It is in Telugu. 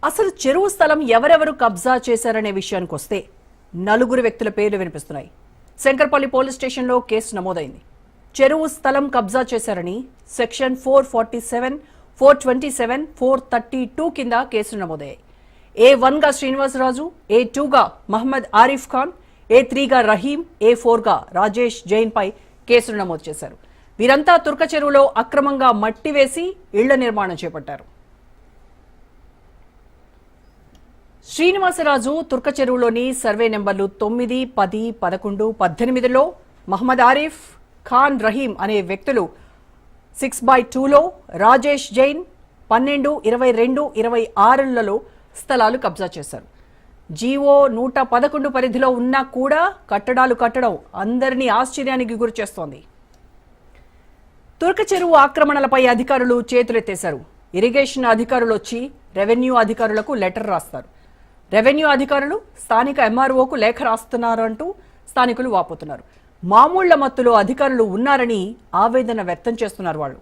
అసలు చెరువు స్థలం ఎవరెవరు కబ్జా చేశారనే విషయానికి వస్తే నలుగురు వ్యక్తుల పేర్లు వినిపిస్తున్నాయి. శంకర్పల్లి పోలీస్ స్టేషన్లో కేసు నమోదైంది. చెరువు స్థలం కబ్జా చేశారని సెక్షన్ 447, 427, 432 కింద కేసులు నమోదయ్యాయి. A1 Srinivasaraju, A2 Mohammed Arif Khan, A3 Rahim, A4 Rajesh Jain పై కేసులు నమోదు చేశారు. వీరంతా తుర్క చెరువులో అక్రమంగా మట్టి వేసి ఇళ్ల నిర్మాణం చేపట్టారు. శ్రీనివాసరాజు తుర్క చెరువులోని సర్వే నెంబర్లు 9, 10, 11, 18లో, మహమ్మద్ ఆరిఫ్ ఖాన్, రహీం అనే వ్యక్తులు 6/2లో, రాజేష్ జైన్ 12, 22, 26లలో స్థలాలు కబ్జా చేశారు. జీవో 111 పరిధిలో ఉన్నా కూడా కట్టడాలు కట్టడం అందరినీ ఆశ్చర్యానికి గురిచేస్తోంది. తుర్క చెరువు ఆక్రమణలపై అధికారులు చేతులెత్తేశారు. ఇరిగేషన్ అధికారులు వచ్చి రెవెన్యూ అధికారులకు లెటర్ రాస్తారు. రెవెన్యూ అధికారులు స్థానిక MROకు లేఖ రాస్తున్నారంటూ స్థానికులు వాపోతున్నారు. మామూళ్ల మత్తులో అధికారులు ఉన్నారని ఆవేదన వ్యక్తం చేస్తున్నారు వాళ్ళు.